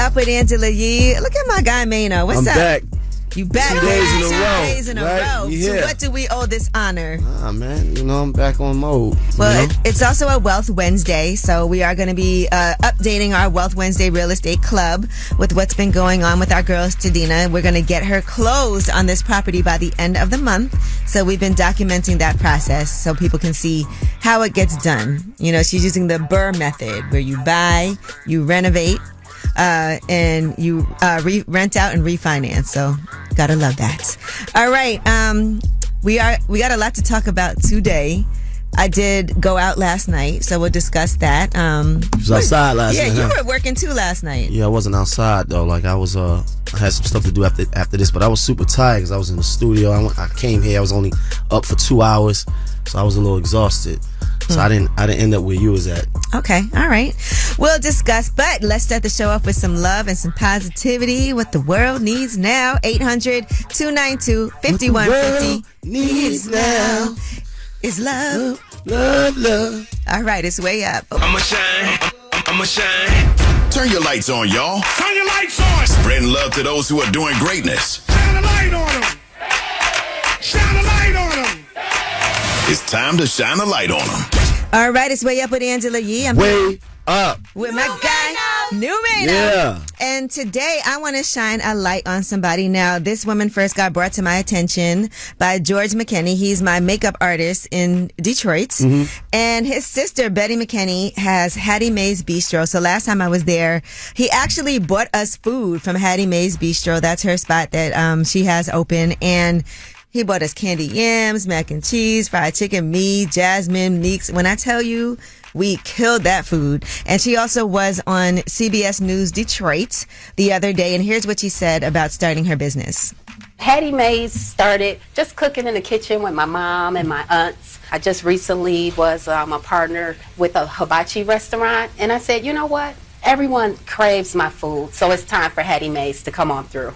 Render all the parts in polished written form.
Up with Angela Yee. Look at my guy Mano. What's up? I'm back. You back? 2 days in a row. 2 days in a right? row. Yeah. To what do we owe this honor? Man, I'm back on mode. Well, it's also a Wealth Wednesday, so we are going to be updating our Wealth Wednesday Real Estate Club with what's been going on with our girl Stadina. We're going to get her closed on this property by the end of the month. So we've been documenting that process so people can see how it gets done. She's using the BRRRR method, where you buy, you renovate, and you rent out and refinance. So gotta love that. All right. We got a lot to talk about today. I did go out last night, so we'll discuss that. You was outside last night. Yeah, you were working too last night. Yeah, I wasn't outside though. Like I was, I had some stuff to do after this, but I was super tired because I was in the studio. I came here. I was only up for 2 hours, so I was a little exhausted. So I didn't end up where you was at. Okay, all right. We'll discuss, but let's start the show off with some love and some positivity. What the world needs now. 800-292-5150. Needs now is love. Love. All right, it's way up. I'ma shine. Turn your lights on, y'all. Turn your lights on. Spreading love to those who are doing greatness. Shine a light on them. Shine a light on them. It's time to shine a light on them. All right, it's way up with Angela Yee. I'm Way up with my guy, New Mano. Yeah. And today I want to shine a light on somebody. Now, this woman first got brought to my attention by George McKinney. He's my makeup artist in Detroit. Mm-hmm. And his sister, Betty McKinney, has Hattie Mae's Bistro. So last time I was there, he actually bought us food from Hattie Mae's Bistro. That's her spot that she has open. And he bought us candy yams, mac and cheese, fried chicken, me, Jasmine, Meeks. When I tell you, we killed that food. And she also was on CBS News Detroit the other day. And here's what she said about starting her business. Hattie Mae's started just cooking in the kitchen with my mom and my aunts. I just recently was a partner with a hibachi restaurant. And I said, you know what? Everyone craves my food. So it's time for Hattie Mae's to come on through.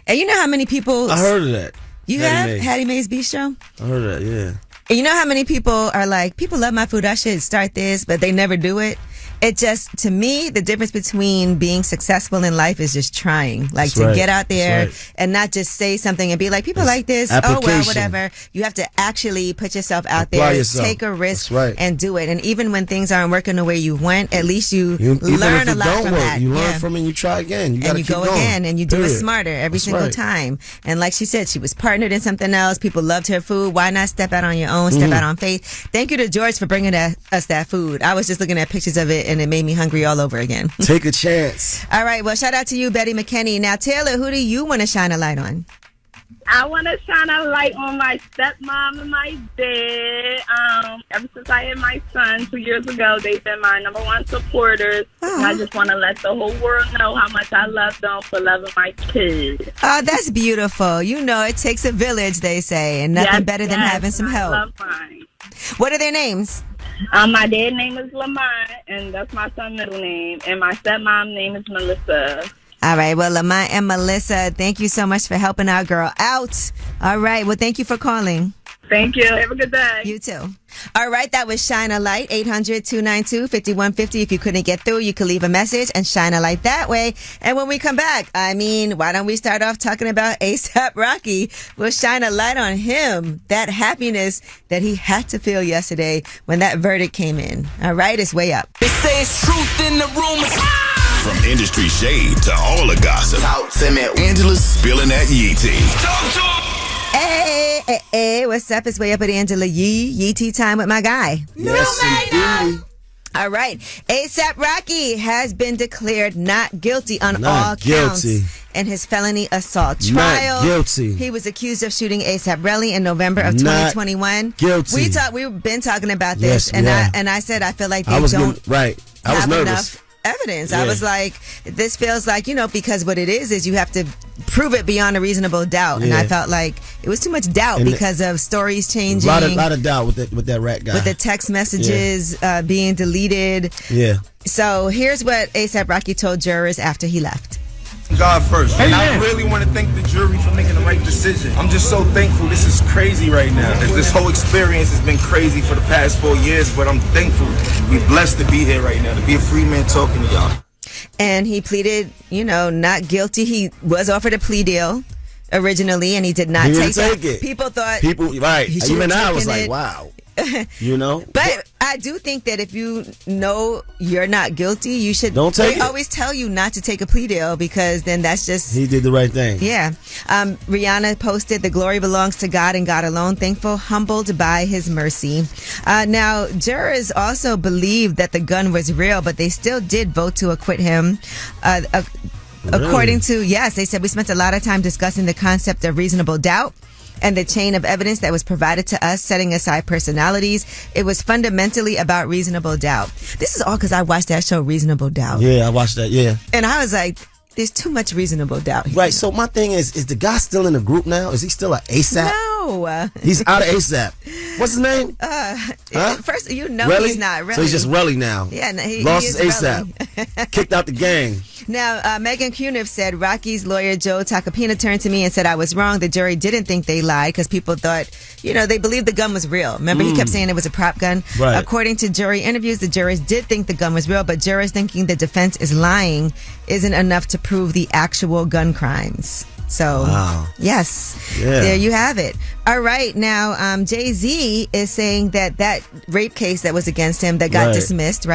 And you know how many people... I heard of that. You have Hattie Mae's Bistro? I heard of that, yeah. And you know how many people are like, people love my food, I should start this, but they never do it? It just, to me, the difference between being successful in life is just trying. Like, That's to right. get out there That's right. and not just say something and be like, people like this, oh well, application. whatever. You have to actually put yourself out Apply there, yourself. take a risk, That's right. and do it. And even when things aren't working the way you want, at least you Even learn if a it lot don't from work, that. you learn Yeah. from it and you try again. You gotta And you keep go going. again and you do it Period. smarter every That's single right. time. And like she said, she was partnered in something else. People loved her food. Why not step out on your own, step out on faith? Thank you to George for bringing us that food. I was just looking at pictures of it and it made me hungry all over again. Take a chance. All right. Well, shout out to you, Betty McKinney. Now, Taylor, who do you want to shine a light on? I want to shine a light on my stepmom and my dad. Ever since I had my son 2 years ago, they've been my number one supporters. And I just want to let the whole world know how much I love them for loving my kids. Oh, that's beautiful. You know, it takes a village, they say, and nothing better than having some help. I love mine. What are their names? My dad's name is Lamont, and that's my son's middle name. And my stepmom's name is Melissa. All right. Well, Lamont and Melissa, thank you so much for helping our girl out. All right. Well, thank you for calling. Thank you. Have a good day. You too. All right, that was Shine a Light, 800-292-5150. If you couldn't get through, you could leave a message and shine a light that way. And when we come back, why don't we start off talking about A$AP Rocky? We'll shine a light on him, that happiness that he had to feel yesterday when that verdict came in. All right, it's way up. They say it's truth in the rumors. From industry shade to all the gossip, Angela's spilling that Yee tea. Talk to 'em. Hey, what's up? It's way up at Angela Yee. Yee tea time with my guy. Yes, indeed. All right. A$AP Rocky has been declared not guilty on Not all counts guilty. in his felony assault Not trial. guilty. He was accused of shooting A$AP Rocky in November of Not 2021. guilty. We've been talking about this, Yes, we have. and I said I feel like I they was don't right. I was have nervous. enough evidence. Yeah. I was like, this feels like, because what it is you have to prove it beyond a reasonable doubt. And Yeah. I felt like it was too much doubt And because of stories changing. A lot of doubt with that rat guy. with the text messages being deleted. Yeah. So here's what A$AP Rocky told jurors after he left. God first. And I really want to thank the jury for making the right decision. I'm just so thankful. This is crazy right now. This whole experience has been crazy for the past 4 years, but I'm thankful. We're blessed to be here right now, to be a free man talking to y'all. and he pleaded, not guilty. He was offered a plea deal originally, and he did not take it. People thought right. He Even I was taken like, it. wow. But I do think that if you know you're not guilty, you should. Don't take They it. always tell you not to take a plea deal because then that's just. He did the right thing. Yeah. Rihanna posted, "The glory belongs to God and God alone. Thankful, humbled by his mercy." Now, jurors also believed that the gun was real, but they still did vote to acquit him. According to, they said, "We spent a lot of time discussing the concept of reasonable doubt and the chain of evidence that was provided to us, setting aside personalities. It was fundamentally about reasonable doubt." This is all because I watched that show, Reasonable Doubt. Yeah, I watched that, yeah. And I was like, there's too much reasonable doubt here. Right, so my thing is the guy still in the group now? Is he still an ASAP? No. He's out of ASAP. What's his name? First, Relly? he's not. Relly. So he's just Relly now. Yeah, no, he lost is his ASAP. Kicked out the gang. Now, Megan Cuniff said, "Rocky's lawyer, Joe Tacopina, turned to me and said I was wrong. The jury didn't think they lied because people thought, they believed the gun was real. Remember, he kept saying it was a prop gun. Right. According to jury interviews, the jurors did think the gun was real, but jurors thinking the defense is lying isn't enough to prove the actual gun crimes." So, wow. Yes, yeah. There you have it. All right, now Jay-Z is saying that rape case that was against him that got dismissed,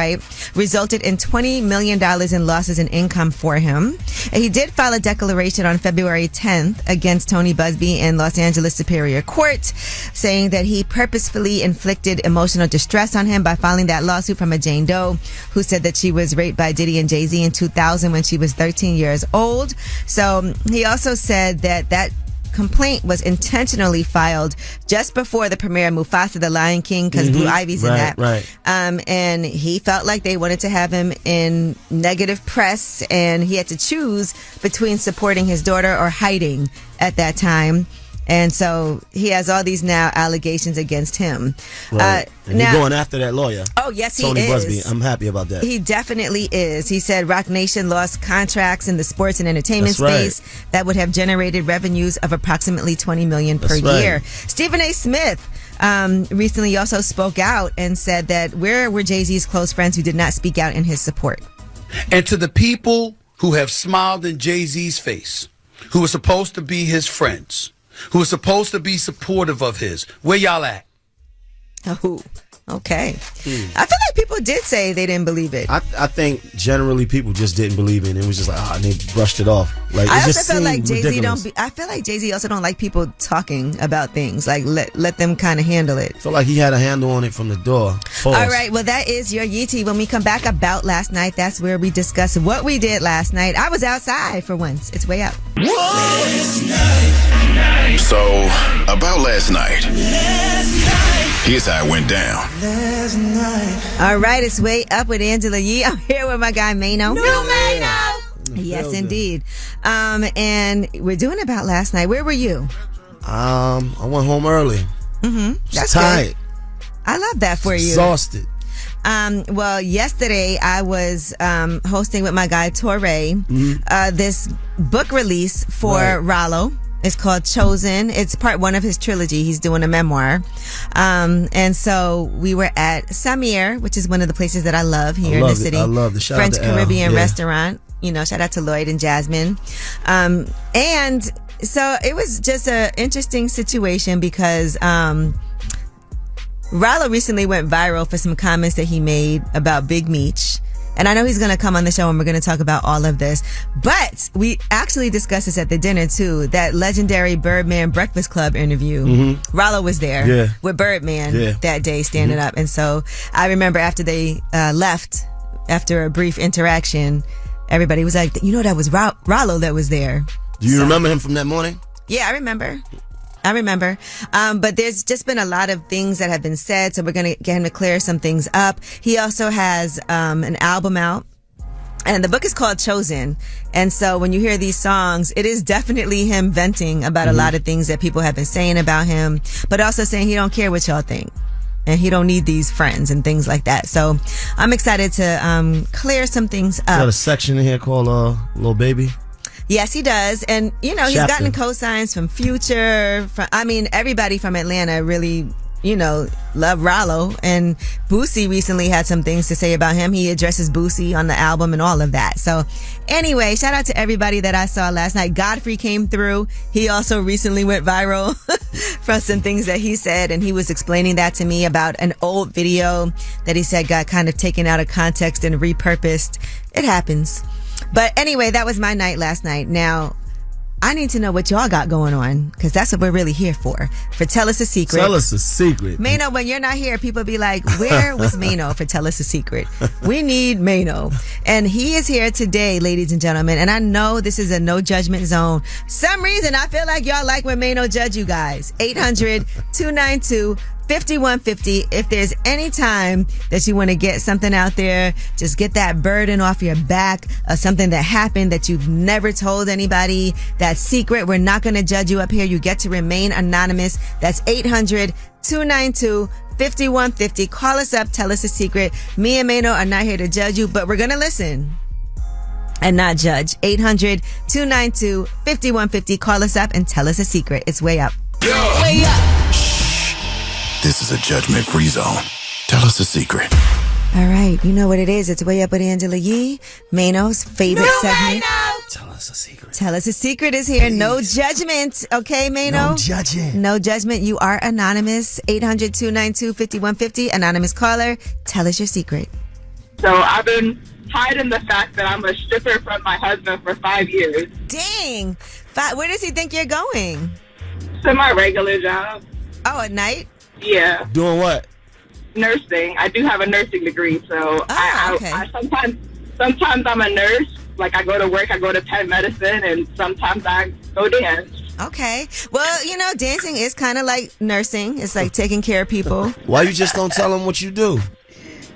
resulted in $20 million in losses in income for him. And he did file a declaration on February 10th against Tony Busby in Los Angeles Superior Court, saying that he purposefully inflicted emotional distress on him by filing that lawsuit from a Jane Doe who said that she was raped by Diddy and Jay-Z in 2000 when she was 13 years old. So he also said that complaint was intentionally filed just before the premiere of Mufasa the Lion King because Blue Ivy's in that. Right. And he felt like they wanted to have him in negative press, and he had to choose between supporting his daughter or hiding at that time. And so he has all these now allegations against him. Right. And now, you're going after that lawyer. Oh, yes, he Tony is. Busby. I'm happy about that. He definitely is. He said Rock Nation lost contracts in the sports and entertainment That's space that would have generated revenues of approximately $20 million per year. Stephen A. Smith recently also spoke out and said that where were Jay-Z's close friends who did not speak out in his support? And to the people who have smiled in Jay-Z's face, who were supposed to be his friends, who were supposed to be supportive of his, where y'all at? Oh, okay. I feel like people did say they didn't believe it. I think generally people just didn't believe it. It was just like, and they brushed it off. Like, I it just also feel like seemed ridiculous. I feel like Jay-Z also don't like people talking about things. Like let them kind of handle it. I feel like he had a handle on it from the door. Pause. All right, well, that is your Yeetie. When we come back about last night, that's where we discuss what we did last night. I was outside for once. It's way up. So, about last night. Here's how it went down. All right, it's way up with Angela Yee. I'm here with my guy Mano. Yes, indeed. And we're doing about last night. Where were you? I went home early. That's tired. good. I love that for you. Exhausted. Well, yesterday I was hosting with my guy Torre this book release for Rollo. It's called Chosen. It's part one of his trilogy. He's doing a memoir. And so we were at Samir, which is one of the places that I love here in the city. I love the shout French out to Caribbean restaurant. Shout out to Lloyd and Jasmine. And so it was just an interesting situation because Rollo recently went viral for some comments that he made about Big Meech. And I know he's going to come on the show and we're going to talk about all of this. But we actually discussed this at the dinner too. That legendary Birdman Breakfast Club interview. Rollo was there with Birdman that day standing up. And so I remember after they left, after a brief interaction, everybody was like, that was Rollo that was there. Do you remember him from that morning? Yeah, I remember. But there's just been a lot of things that have been said, so we're going to get him to clear some things up. He also has an album out, and the book is called Chosen. And so when you hear these songs, it is definitely him venting about a lot of things that people have been saying about him, but also saying he don't care what y'all think. And he don't need these friends and things like that. So I'm excited to clear some things up. Got a section in here called Lil Baby. Yes, he does. And, he's Chapter. gotten cosigns from Future. Everybody from Atlanta really love Rollo. And Boosie recently had some things to say about him. He addresses Boosie on the album and all of that. So anyway, shout out to everybody that I saw last night. Godfrey came through. He also recently went viral from some things that he said, and he was explaining that to me about an old video that he said got kind of taken out of context and repurposed. It happens. But anyway, that was my night last night. Now, I need to know what y'all got going on, because that's what we're really here for. For Tell Us a Secret. Tell us a secret. Mano, when you're not here, people be like, where was Mano for Tell Us a Secret? We need Mano. And he is here today, ladies and gentlemen. And I know this is a no judgment zone. Some reason I feel like y'all like when Mano judge you guys. 800-292-5150. If there's any time that you want to get something out there, just get that burden off your back of something that happened that you've never told anybody, that secret. We're not going to judge you up here. You get to remain anonymous. That's 800-292-5150. Call us up. Tell us a secret. Me and Mano are not here to judge you, but we're going to listen and not judge. 800-292-5150. Call us up and tell us a secret. It's way up. Yeah. Way up. This is a judgment-free zone. Tell us a secret. All right, you know what it is. It's Way Up with Angela Yee, Mano's favorite segment. Tell us a secret. Tell us a secret is here. Please. No judgment. Okay, Mano? No judging. No judgment. You are anonymous. 800-292-5150. Anonymous caller. Tell us your secret. So I've been hiding the fact that I'm a stripper from my husband for 5 years. Dang. Where does he think you're going? To my regular job. Oh, at night? Yeah. Doing what? Nursing. I do have a nursing degree, so okay. I sometimes I'm a nurse. Like, I go to work, I go to Penn Medicine, and sometimes I go dance. Okay. Well, dancing is kind of like nursing. It's like taking care of people. Why you just don't tell him what you do?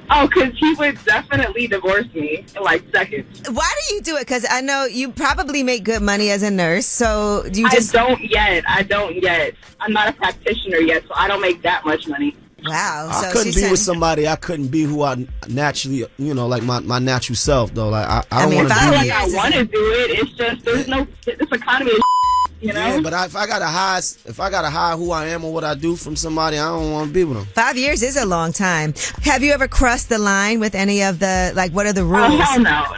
Oh, because he would definitely divorce me in like seconds. Why do you do it? Because I know you probably make good money as a nurse, so do you just... I don't yet. I'm not a practitioner yet, so I don't make that much money. Wow. I couldn't be with somebody. I couldn't be who I naturally, like my natural self, though. Like I don't want to do like I want to do it. It's just this economy is Yeah, but if I gotta hide who I am or what I do from somebody, I don't want to be with them. 5 years is a long time. Have you ever crossed the line with any of the, what are the rules? Oh, hell no.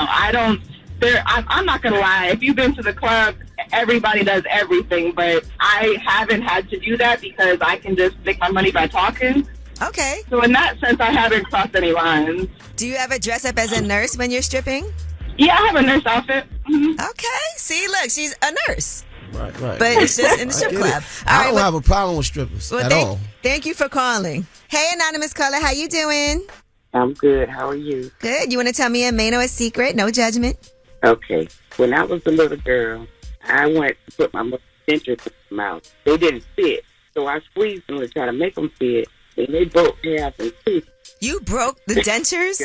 I don't. I'm not gonna lie. If you've been to the club, everybody does everything, but I haven't had to do that because I can just make my money by talking. Okay. So in that sense, I haven't crossed any lines. Do you ever dress up as a nurse when you're stripping? Yeah, I have a nurse outfit. Mm-hmm. Okay. See, look, she's a nurse. Right. But it's just in the strip club. I don't have a problem with strippers at all. Thank you for calling. Hey, anonymous caller, how you doing? I'm good. How are you? Good. You want to tell me and Mano a secret? No judgment. Okay. When I was a little girl, I went to put my dentures in my mouth. They didn't fit, so I squeezed them to try to make them fit, and they broke half in two. You broke the dentures?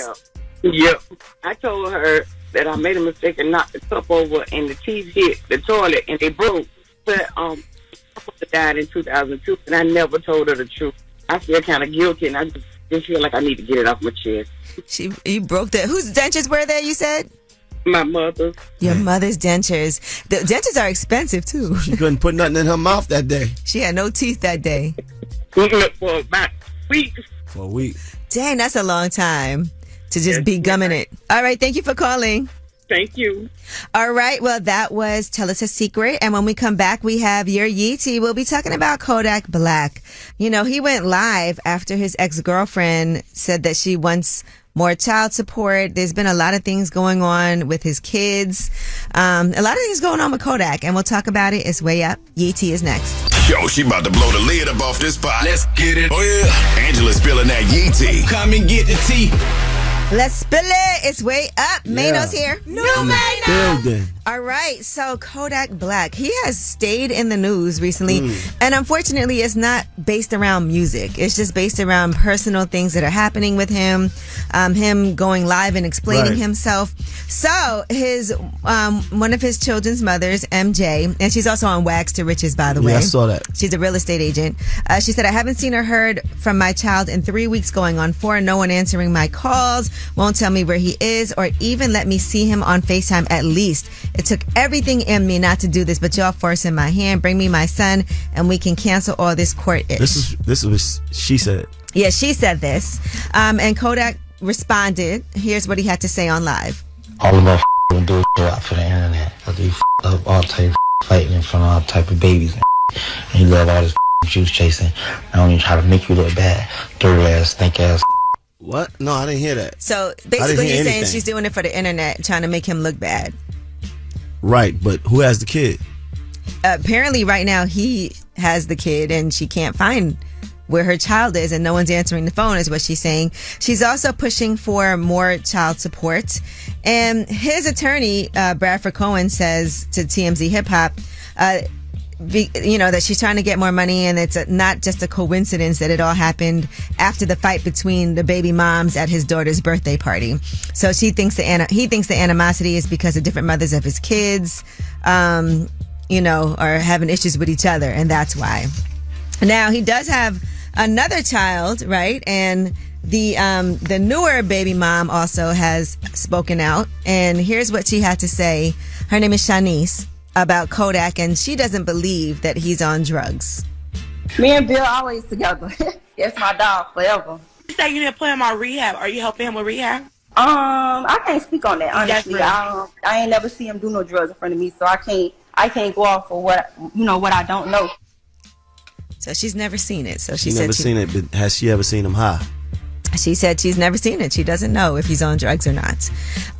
Yep. I told her that I made a mistake and knocked the cup over, and the teeth hit the toilet, and they broke. But my mother died in 2002, and I never told her the truth. I feel kind of guilty, and I just feel like I need to get it off my chest. You broke that. Whose dentures were there, you said? My mother's. Your mother's dentures. The dentures are expensive, too. She couldn't put nothing in her mouth that day. She had no teeth that day. For about a week. For a week. Dang, that's a long time to just be gumming it. All right, thank you for calling. Thank you. All right, well, that was Tell Us a Secret. And when we come back, we have your Yeetie. We'll be talking about Kodak Black. He went live after his ex-girlfriend said that she wants more child support. There's been a lot of things going on with his kids. A lot of things going on with Kodak, and we'll talk about it. It's Way Up. Yeetie is next. Yo, she about to blow the lid up off this pot. Let's get it. Oh, yeah. Angela's spilling that Yee tea. Come and get the tea. Let's spill it. It's Way Up. Mano's here. New Mano. All right. So Kodak Black, he has stayed in the news recently. And unfortunately, it's not based around music. It's just based around personal things that are happening with him. Him going live and explaining himself. So his one of his children's mothers, MJ, and she's also on Wags to Riches, by the way. Yeah, I saw that. She's a real estate agent. She said, I haven't seen or heard from my child in 3 weeks, going on 4. No one answering my calls. Won't tell me where he is or even let me see him on FaceTime at least. It took everything in me not to do this, but y'all forcing my hand. Bring me my son, and we can cancel all this court-ish. This is what she said. Yeah, she said this. And Kodak responded. Here's what he had to say on live. All of us gonna do it out for the internet. You up all type of fighting in front of all type of babies and you love all this juice chasing. I don't even try to make you look bad. Dirty ass, stink ass. What? No, I didn't hear that. So basically he's saying she's doing it for the internet, trying to make him look bad. Right, but who has the kid? Apparently right now he has the kid and she can't find where her child is and no one's answering the phone is what she's saying. She's also pushing for more child support. And his attorney, Bradford Cohen, says to TMZ Hip Hop, that she's trying to get more money and it's not just a coincidence that it all happened after the fight between the baby moms at his daughter's birthday party. So he thinks the animosity is because of different mothers of his kids, are having issues with each other, and that's why. Now he does have another child, right? And the newer baby mom also has spoken out, and here's what she had to say. Her name is Shanice, about Kodak, and she doesn't believe that he's on drugs. Me and Bill always together. That's my dog forever. You say you didn't play him on rehab. Are you helping him with rehab? I can't speak on that, honestly. I ain't never see him do no drugs in front of me, so I can't go off for what I don't know. So she's never seen it. So she's never seen it, but has she ever seen him high? She said she's never seen it. She doesn't know if he's on drugs or not.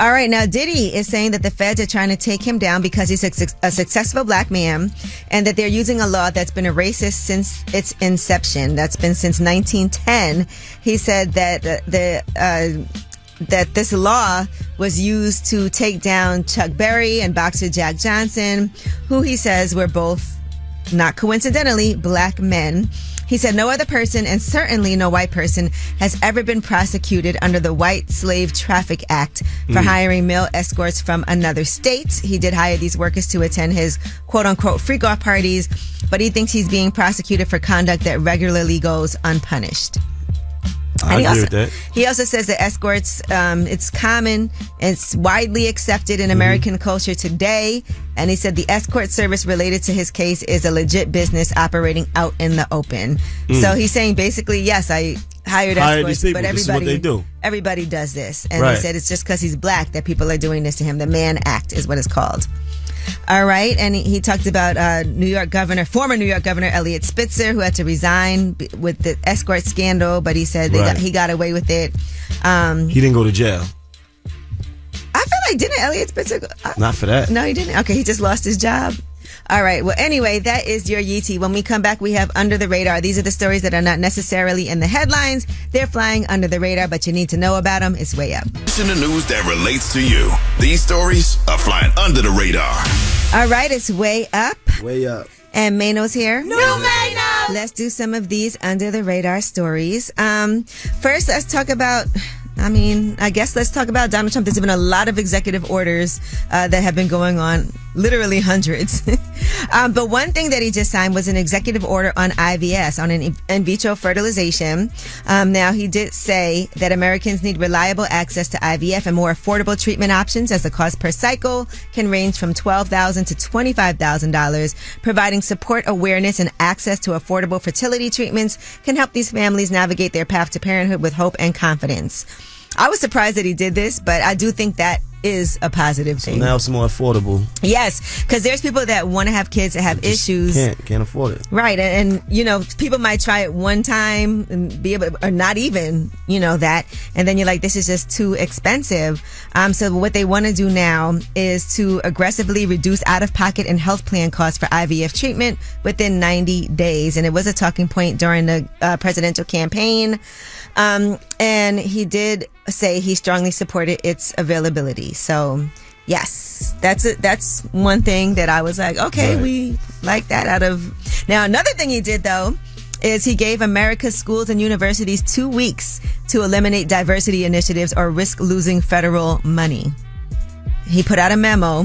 All right. Now, Diddy is saying that the feds are trying to take him down because he's a successful black man and that they're using a law that's been a racist since its inception. That's been since 1910. He said that that this law was used to take down Chuck Berry and boxer Jack Johnson, who he says were both, not coincidentally, black men. He said no other person, and certainly no white person, has ever been prosecuted under the White Slave Traffic Act for hiring male escorts from another state. He did hire these workers to attend his quote-unquote freak-off parties, but he thinks he's being prosecuted for conduct that regularly goes unpunished. I agree with that. He also says that escorts, it's common, it's widely accepted in American culture today. And he said the escort service related to his case is a legit business operating out in the open. So he's saying basically, yes, I hired escorts, these people. but This is what they do. Everybody does this. And he said it's just because he's black that people are doing this to him. The Mann Act is what it's called. All right. And he talked about former New York Governor Eliot Spitzer, who had to resign with the escort scandal, but he said he got away with it. He didn't go to jail. I feel like, didn't Eliot Spitzer Not for that. No, he didn't. Okay, he just lost his job. All right. Well, anyway, that is your Yeetie. When we come back, we have Under the Radar. These are the stories that are not necessarily in the headlines. They're flying under the radar, but you need to know about them. It's way up. In the news that relates to you. These stories are flying under the radar. All right, it's way up. Way up. And Mano's here. New Mano! Let's do some of these under the radar stories. First, let's talk about Donald Trump. There's been a lot of executive orders that have been going on, literally hundreds. But one thing that he just signed was an executive order on IVF, on an in vitro fertilization. Now, he did say that Americans need reliable access to IVF and more affordable treatment options, as the cost per cycle can range from $12,000 to $25,000. Providing support, awareness, and access to affordable fertility treatments can help these families navigate their path to parenthood with hope and confidence. I was surprised that he did this, but I do think that is a positive thing. So now it's more affordable. Yes, because there's people that want to have kids that have issues. Can't afford it. Right, and people might try it one time and be able, or not even, that, and then you're like, this is just too expensive. So what they want to do now is to aggressively reduce out-of-pocket and health plan costs for IVF treatment within 90 days. And it was a talking point during the presidential campaign. And he did say he strongly supported its availability. So, yes, that's one thing that I was like, okay, right. We like that out of... Now, another thing he did, though, is he gave America's schools and universities 2 weeks to eliminate diversity initiatives or risk losing federal money. He put out a memo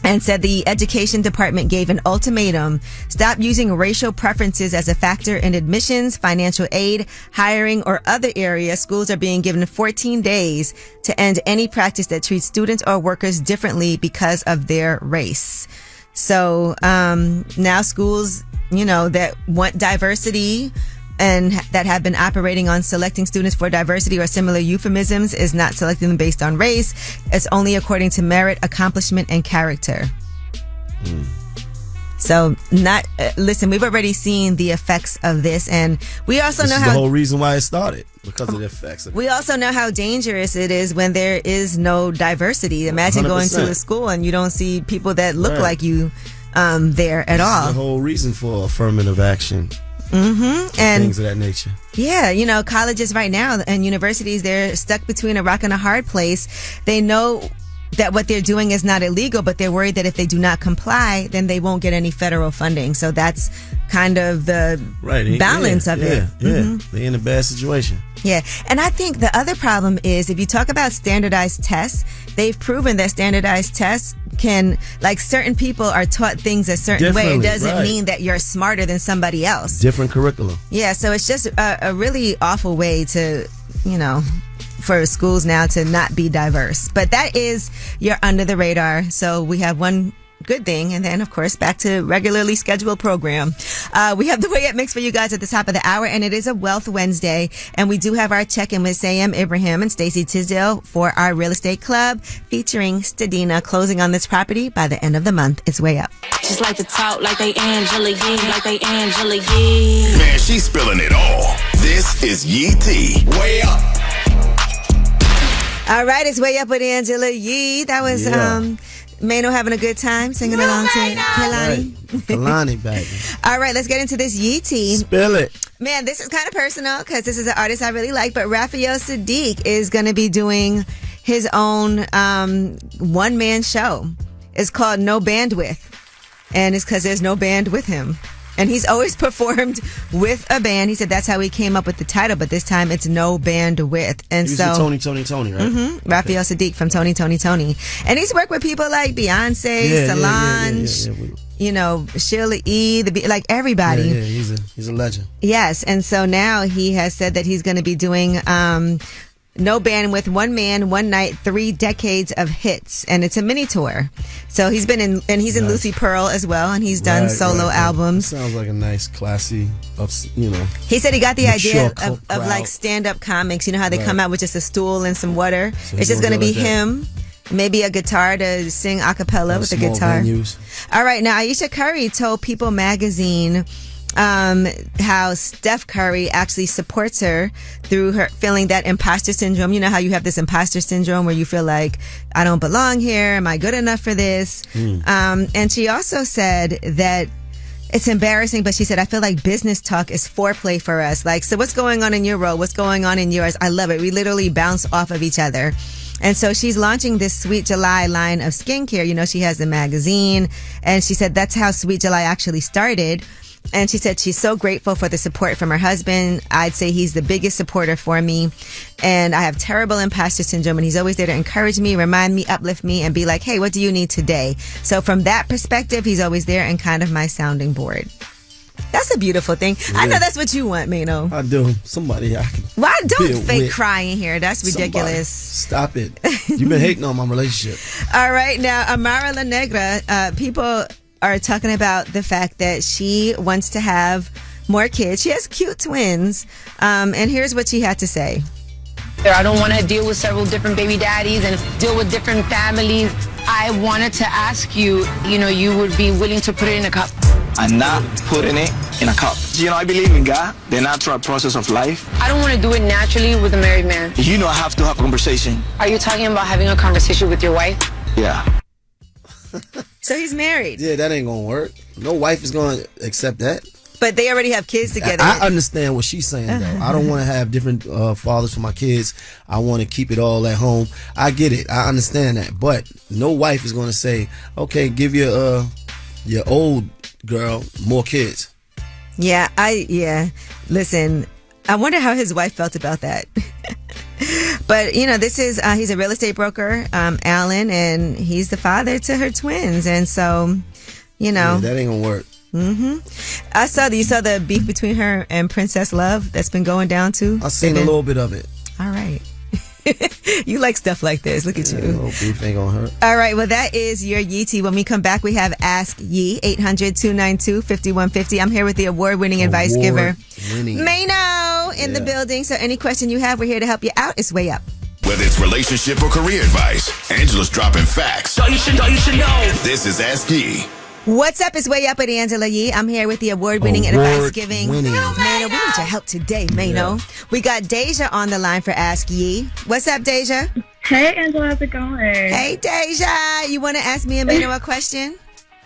and said the education department gave an ultimatum: stop using racial preferences as a factor in admissions, financial aid, hiring, or other areas. Schools are being given 14 days to end any practice that treats students or workers differently because of their race. So now schools, that want diversity and that have been operating on selecting students for diversity or similar euphemisms is not selecting them based on race. It's only according to merit, accomplishment, and character. So listen, we've already seen the effects of this, and we also know how the whole reason why it started, because of the effects of it. We also know how dangerous it is when there is no diversity. Imagine 100%. going to a school and you don't see people that look like you there at all. The whole reason for affirmative action. And things of that nature. Yeah, colleges right now and universities, they're stuck between a rock and a hard place. They know that what they're doing is not illegal, but they're worried that if they do not comply, then they won't get any federal funding. So that's kind of the balance of it. Yeah, they're in a bad situation. Yeah, and I think the other problem is if you talk about standardized tests, they've proven that standardized tests can, certain people are taught things a certain way. It doesn't mean that you're smarter than somebody else. Different curriculum. Yeah, so it's just a really awful way to, for schools now to not be diverse. But that is your under the radar. So we have one good thing, and then of course back to regularly scheduled program. We have the Way Up Mix for you guys at the top of the hour, and it is a Wealth Wednesday, and we do have our check-in with Sam Ibrahim and Stacey Tisdale for our real estate club featuring Stadina closing on this property by the end of the month. It's Way Up. Just like to talk like they Angela Yee, Man, she's spilling it all. This is Yee T. Way Up. All right, it's Way Up with Angela Yee. That was Mano having a good time singing along to Kalani. Kalani, baby. All right, let's get into this Yee Tea. Spill it. Man, this is kind of personal because this is an artist I really like, but Raphael Sadiq is going to be doing his own one-man show. It's called No Bandwidth, and it's because there's no band with him. And he's always performed with a band. He said that's how he came up with the title, but this time it's No Bandwidth. And he was so Tony, right? Raphael Sadiq from Tony. And he's worked with people like Beyonce, Solange, Seale, everybody. Yeah, he's a legend. Yes, and so now he has said that he's going to be doing No Bandwidth, 1 Man, 1 Night, 3 Decades of Hits, and it's a mini tour. So he's been in, and he's in Lucy Pearl as well, and he's done solo albums. Sounds like a nice, classy, He said he got the idea of crowd. stand-up comics. You know how they come out with just a stool and some water? So it's just going to be him. Maybe a guitar to sing a cappella with a guitar. Venues. All right, now Ayesha Curry told People magazine how Steph Curry actually supports her through her feeling that imposter syndrome. You know how you have this imposter syndrome where you feel like, I don't belong here. Am I good enough for this? And she also said that it's embarrassing, but she said, I feel like business talk is foreplay for us. So what's going on in your role? What's going on in yours? I love it. We literally bounce off of each other. And so she's launching this Sweet July line of skincare. She has a magazine, and she said that's how Sweet July actually started. And she said she's so grateful for the support from her husband. I'd say he's the biggest supporter for me. And I have terrible imposter syndrome, and he's always there to encourage me, remind me, uplift me, and be like, hey, what do you need today? So from that perspective, he's always there and kind of my sounding board. That's a beautiful thing. Yeah. I know that's what you want, Mano. I do. Somebody I can. Why don't fake crying here? That's ridiculous. Somebody. Stop it. You've been hating on my relationship. All right. Now, Amara La Negra, people are talking about the fact that she wants to have more kids. She has cute twins. And here's what she had to say. I don't want to deal with several different baby daddies and deal with different families. I wanted to ask you, you would be willing to put it in a cup. I'm not putting it in a cup. I believe in God, the natural process of life. I don't want to do it naturally with a married man. I have to have a conversation. Are you talking about having a conversation with your wife? Yeah. So he's married. Yeah, that ain't gonna work. No wife is gonna accept that. But they already have kids together. I understand what she's saying, though. I don't want to have different fathers for my kids. I want to keep it all at home. I get it. I understand that. But no wife is going to say, okay, give your old girl more kids. Yeah. Listen, I wonder how his wife felt about that. But, this is, he's a real estate broker, Alan, and he's the father to her twins. And so, Yeah, that ain't gonna work. You saw the beef between her and Princess Love that's been going down too. I seen a little bit of it. All right. You like stuff like this. Look at you. A little beef ain't gonna hurt. All right. Well, that is your Yee Tea. When we come back, we have Ask Yee, 800-292-5150. I'm here with the award-winning advice giver, Mano, in the building. So any question you have, we're here to help you out. It's Way Up. Whether it's relationship or career advice, Angela's dropping facts. You should know. This is Ask Yee. What's up? It's Way Up with Angela Yee. I'm here with the award-winning and advice-giving Mano. We need your help today, Mano. Yeah. We got Deja on the line for Ask Yee. What's up, Deja? Hey, Angela. How's it going? Hey, Deja. You want to ask me and Mano a question?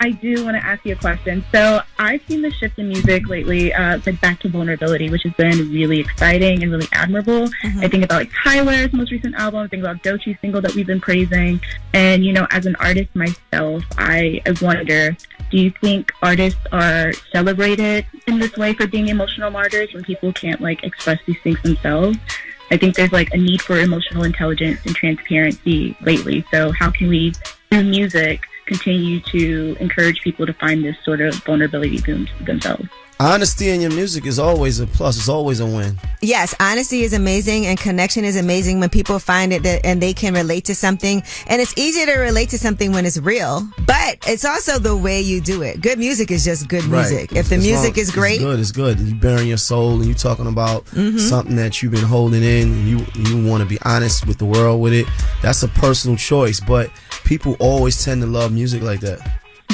I do want to ask you a question. So I've seen the shift in music lately, back to vulnerability, which has been really exciting and really admirable. I think about Tyler's most recent album. I think about Doechie's single that we've been praising. And, as an artist myself, I wonder, do you think artists are celebrated in this way for being emotional martyrs when people can't, express these things themselves? I think there's, a need for emotional intelligence and transparency lately. So how can we, through music, continue to encourage people to find this sort of vulnerability themselves? Honesty in your music is always a plus. It's always a win. Yes, honesty is amazing and connection is amazing when people find it and they can relate to something. And it's easier to relate to something when it's real, but it's also the way you do it. Good music is just good music. If the music is great, it's good. You bearing your soul and you talking about something that you've been holding in. And you want to be honest with the world with it. That's a personal choice, but people always tend to love music like that.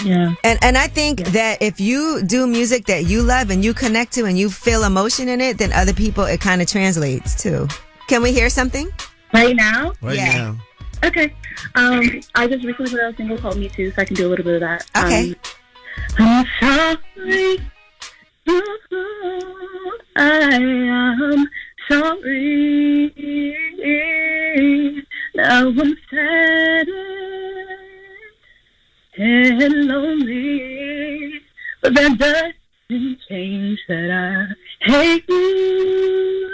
Yeah. And I think that if you do music that you love and you connect to and you feel emotion in it, then other people, it kind of translates too. Can we hear something? Right now? Right now. Okay. I just recently put out a single called Me Too, so I can do a little bit of that. Okay. I'm sorry. I am sorry. Now I'm sad and lonely, but that doesn't change that I hate you.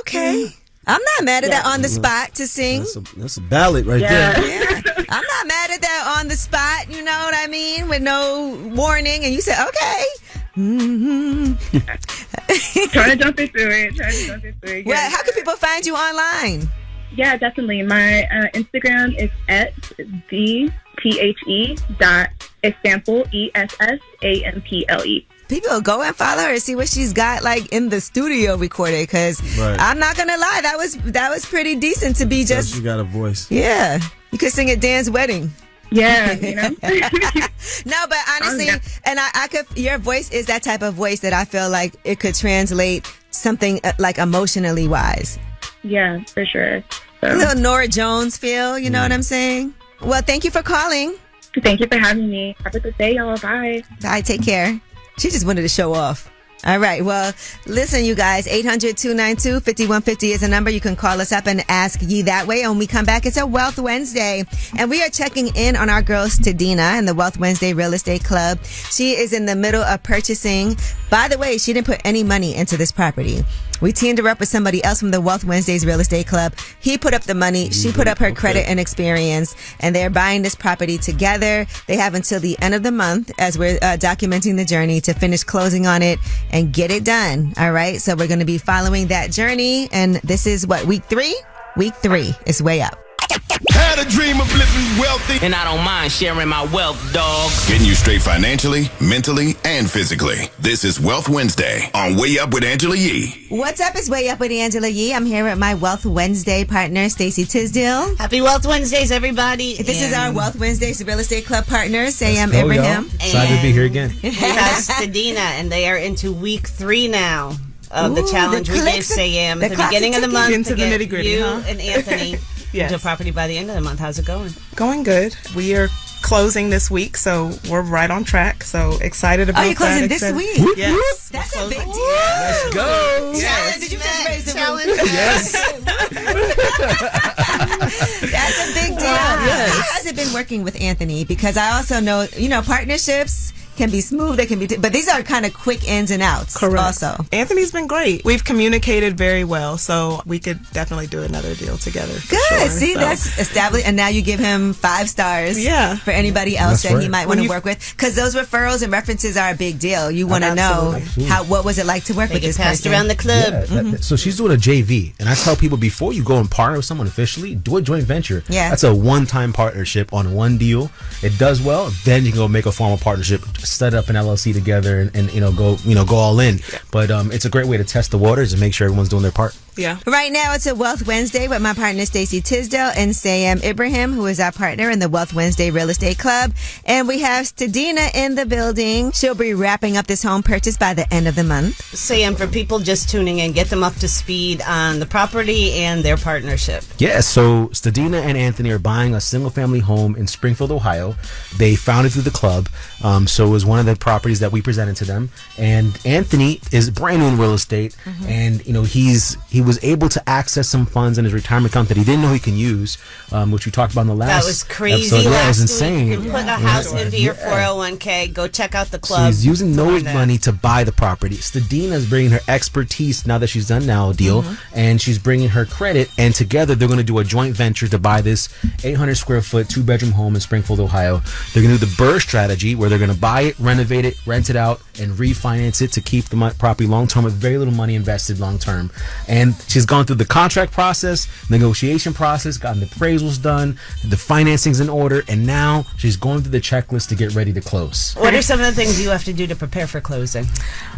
Okay. I'm not mad at that on the spot to sing. That's a ballad right there. Yeah. I'm not mad at that on the spot, you know what I mean? With no warning, and you said, okay. Trying to jump into it. Well, how can people find you online? Yeah, definitely. My Instagram is at THE.Essample, ESSAMPLE. People go and follow her and see what she's got in the studio recorded, because I'm not gonna lie, that was pretty decent to be just. You got a voice. Yeah, you could sing at Dan's wedding. Yeah, No, but honestly, and I could. Your voice is that type of voice that I feel like it could translate something emotionally wise. Yeah, for sure. A little Nora Jones feel, you know what I'm saying? Well, thank you for calling. Thank you for having me. Have a good day, y'all. Bye. Bye. Take care. She just wanted to show off. All right. Well, listen, you guys, 800-292-5150 is a number. You can call us up and ask Yee that way. And when we come back, it's a Wealth Wednesday. And we are checking in on our girl, Stadina, in the Wealth Wednesday Real Estate Club. She is in the middle of purchasing. By the way, she didn't put any money into this property. We teamed her up with somebody else from the Wealth Wednesdays Real Estate Club. He put up the money. She put up her credit and experience. And they're buying this property together. They have until the end of the month, as we're documenting the journey, to finish closing on it and get it done. All right. So we're going to be following that journey. And this is week 3? Week 3 is Way Up. Had a dream of living wealthy, and I don't mind sharing my wealth, dog. Getting you straight financially, mentally, and physically. This is Wealth Wednesday on Way Up with Angela Yee. What's up? It's Way Up with Angela Yee. I'm here with my Wealth Wednesday partner, Stacey Tisdale. Happy Wealth Wednesdays, everybody. This is our Wealth Wednesdays Real Estate Club partner, Sam Ibrahim. Excited to be here again. We have Stadina, and they are into week 3 now of the challenge we gave Sam at the beginning of the month into to the get nitty-gritty, you and Anthony Yes. into a property by the end of the month. How's it going? Going good. We are closing this week, so we're right on track. So excited about that. Oh, you're closing this week? Yes. That's a big deal. Let's go. Yes. Did you just raise the challenge? Yes. That's a big deal. How has it been working with Anthony? Because I also know, partnerships can be smooth, they can be, but these are kind of quick ins and outs. Correct. Also, Anthony's been great. We've communicated very well, so we could definitely do another deal together. Good. Sure. See, So- that's established, and now you give him 5 stars. Yeah. For anybody else That's that he right. might want to work with, because those referrals and references are a big deal. You want to know what was it like to work with this passed person. around the club. Yeah, so she's doing a JV, and I tell people before you go and partner with someone officially, do a joint venture. Yeah. That's a one-time partnership on one deal. It does well, then you can go make a formal partnership, set up an LLC together, and go all in. But it's a great way to test the waters and make sure everyone's doing their part. Yeah. Right now, it's a Wealth Wednesday with my partner Stacey Tisdale and Sam Ibrahim, who is our partner in the Wealth Wednesday Real Estate Club. And we have Stadina in the building. She'll be wrapping up this home purchase by the end of the month. Sam, for people just tuning in, get them up to speed on the property and their partnership. Yeah, so Stadina and Anthony are buying a single-family home in Springfield, Ohio. They found it through the club, so it was one of the properties that we presented to them. And Anthony is brand new in real estate, and he was able to access some funds in his retirement account that he didn't know he can use, which we talked about in the last. That was crazy. episode. Yeah, it was Last insane. week. You put a house into your 401k. Go check out the So club. he's using to those find money to buy the property. Stadina is bringing her expertise now that she's done now a deal, and she's bringing her credit, and together they're going to do a joint venture to buy this 800 square foot 2-bedroom home in Springfield, Ohio. They're going to do the BRRRR strategy where they're going to buy it, renovate it, rent it out, and refinance it to keep the property long term with very little money invested long term. And she's gone through the contract process, negotiation process, gotten the appraisals done, the financing's in order, and now she's going through the checklist to get ready to close. What are some of the things you have to do to prepare for closing?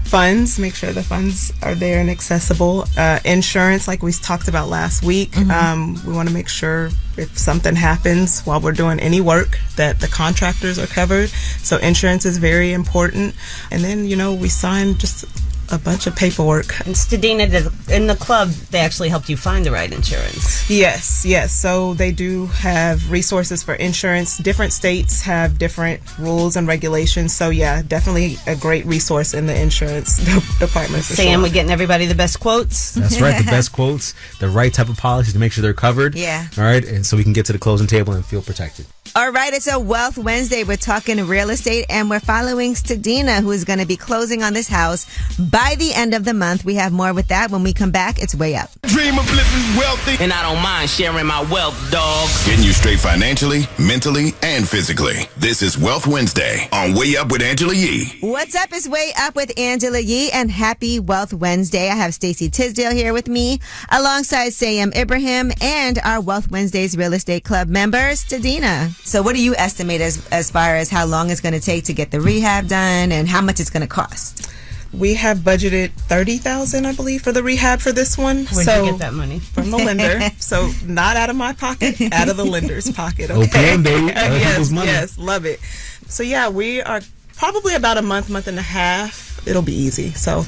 Funds, make sure the funds are there and accessible. Insurance, like we talked about last week. We want to make sure if something happens while we're doing any work that the contractors are covered. So insurance is very important. And then, we sign just a bunch of paperwork. And Stadina, in the club, they actually helped you find the right insurance. Yes. So they do have resources for insurance. Different states have different rules and regulations. So yeah, definitely a great resource in the insurance department. For Sam, sure. we're getting everybody the best quotes. That's right, the best quotes, the right type of policies to make sure they're covered. Yeah. All right, and so we can get to the closing table and feel protected. All right, it's a Wealth Wednesday. We're talking real estate, and we're following Stadina, who is going to be closing on this house by the end of the month. We have more with that when we come back. It's Way Up. Dream of living wealthy. And I don't mind sharing my wealth, dog. Getting you straight financially, mentally, and physically. This is Wealth Wednesday on Way Up with Angela Yee. What's up? It's Way Up with Angela Yee, and happy Wealth Wednesday. I have Stacey Tisdale here with me, alongside Sam Ibrahim and our Wealth Wednesdays Real Estate Club member, Stadina. So what do you estimate as far as how long it's going to take to get the rehab done and how much it's going to cost? We have budgeted $30,000, I believe, for the rehab for this one. Where'd you get that money? From the lender. So not out of my pocket, out of the lender's pocket. Okay, baby. Other people's money. Yes, love it. So yeah, we are probably about a month and a half. It'll be easy. So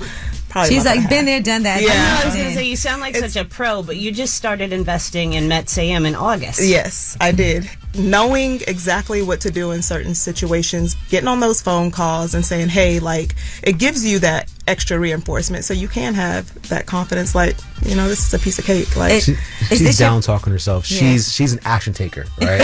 probably she's like been there, done that. Yeah, I was going to say, you sound like such a pro, but you just started investing and met Sam in August. Yes, I did. Knowing exactly what to do in certain situations, getting on those phone calls and saying, hey, like, it gives you that extra reinforcement so you can have that confidence, like, this is a piece of cake. Like, she's down talking herself. Yeah. She's an action taker, right?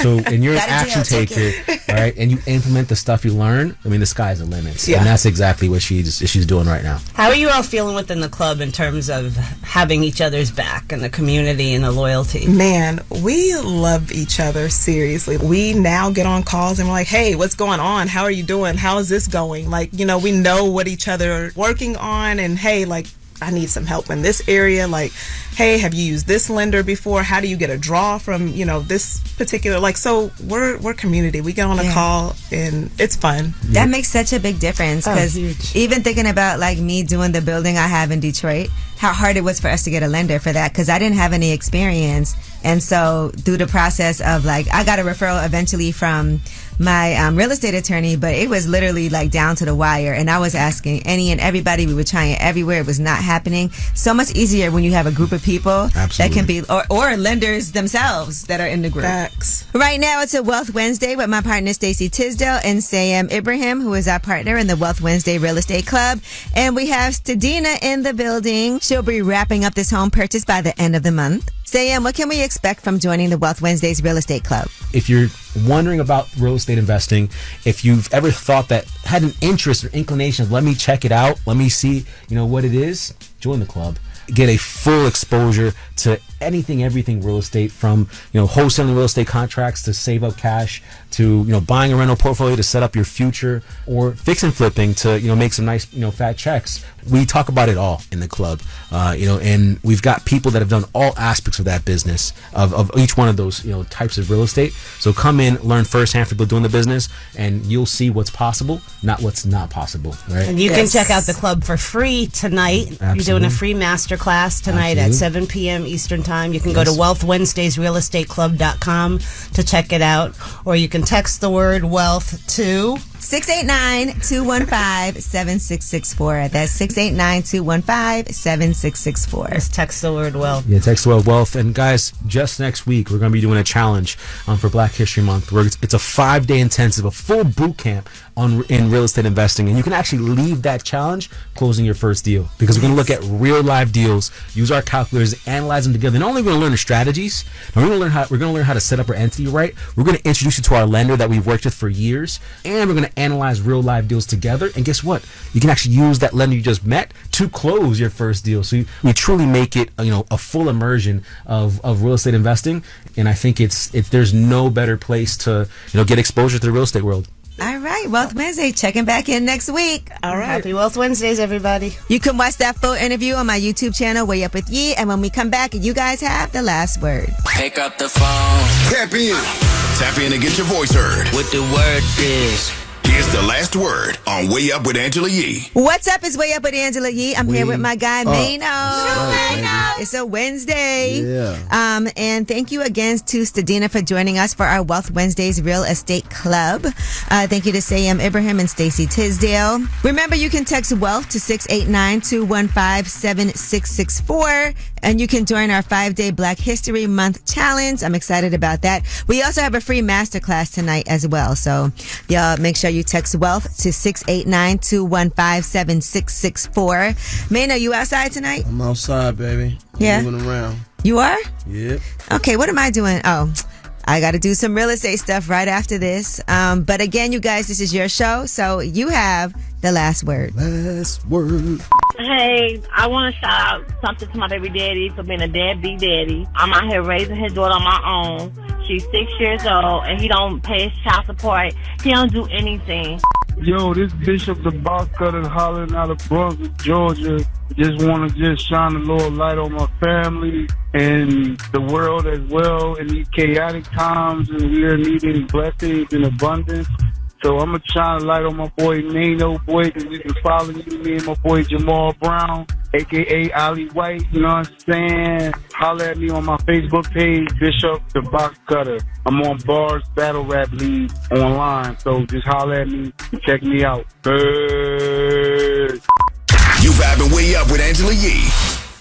So and you're an action taker, right? And you implement the stuff you learn. I mean, the sky's the limit, and that's exactly what she's doing right now. How are you all feeling within the club in terms of having each other's back and the community and the loyalty? Man, we love each other, seriously. We now get on calls and we're like, hey, what's going on? How are you doing? How is this going? Like, we know what each other are working on, and hey, like, I need some help in this area. Like, hey, have you used this lender before? How do you get a draw from, this particular, like, so we're community. We get on a call and it's fun. That makes such a big difference, because even thinking about like me doing the building I have in Detroit, how hard it was for us to get a lender for that, because I didn't have any experience. And so through the process of like, I got a referral eventually from my real estate attorney, but it was literally like down to the wire, and I was asking any and everybody. We were trying everywhere. It was not happening. So much easier when you have a group of people that can be, or lenders themselves that are in the group. Facts. Right now, it's a Wealth Wednesday with my partner Stacey Tisdale and Sam Ibrahim, who is our partner in the Wealth Wednesday Real Estate Club. And we have Stadina in the building. She'll be wrapping up this home purchase by the end of the month. Sam, what can we expect from joining the Wealth Wednesdays Real Estate Club? If you're wondering about real estate investing, if you've ever thought that, had an interest or inclination of let me check it out, let me see, what it is, join the club. Get a full exposure to anything, everything real estate, from wholesaling real estate contracts to save up cash to buying a rental portfolio to set up your future, or fix and flipping to make some nice fat checks. We talk about it all in the club, and we've got people that have done all aspects of that business, of each one of those types of real estate. So come in, learn firsthand from people doing the business, and you'll see what's possible, not what's not possible. Right? And you can check out the club for free tonight. Absolutely. You're doing a free masterclass tonight at 7 p.m. Eastern Time. You can go to wealthwednesdaysrealestateclub.com to check it out, or you can text the word wealth to 689-215-7664. That's 689-215-7664. Just text the word wealth. Yeah, text the word wealth. And guys, just next week, we're going to be doing a challenge for Black History Month. It's a 5-day intensive, a full boot camp in real estate investing. And you can actually leave that challenge closing your first deal, because we're going to look at real live deals, use our calculators, analyze them together. Not only are we going to learn the strategies, we're going to learn how to set up our entity right. We're going to introduce you to our lender that we've worked with for years, and we're going to analyze real live deals together. And guess what? You can actually use that lender you just met to close your first deal. So we truly make it a full immersion of real estate investing. And I think there's no better place to get exposure to the real estate world. All right, Wealth Wednesday, checking back in next week. All right. Happy Wealth Wednesdays, everybody. You can watch that full interview on my YouTube channel, Way Up With Yee. And when we come back, you guys have the last word. Pick up the phone. Tap in. Tap in and get your voice heard. What the word is. Here's the last word on Way Up with Angela Yee. What's up? It's Way Up with Angela Yee. I'm here with my guy, Mano. It's a Wednesday. Yeah. And thank you again to Stadina for joining us for our Wealth Wednesdays Real Estate Club. Thank you to Sam Ibrahim and Stacey Tisdale. Remember, you can text WEALTH to 689-215-7664. And you can join our 5-day Black History Month challenge. I'm excited about that. We also have a free masterclass tonight as well. So y'all make sure you text WEALTH to 689-215-7664. Mano, you outside tonight? I'm outside, baby. Yeah. Moving around. You are? Yep. Okay, what am I doing? Oh, I got to do some real estate stuff right after this. But again, you guys, this is your show, so you have the last word. Last word. Hey, I want to shout out something to my baby daddy for being a deadbeat daddy. I'm out here raising his daughter on my own. She's 6 years old, and he don't pay his child support. He don't do anything. Yo, this Bishop the Box Cutter hollering out of Brunswick, Georgia. Just want to shine a little light on my family and the world as well in these chaotic times, and we are needing blessings and abundance. So I'm going to shine a light on my boy Nano, boy, because we've been following you, me and my boy Jamal Brown, a.k.a. Ali White, you know what I'm saying? Holler at me on my Facebook page, Bishop the Box Cutter. I'm on Bars Battle Rap League online, so just holler at me and check me out. You vibing Way Up with Angela Yee.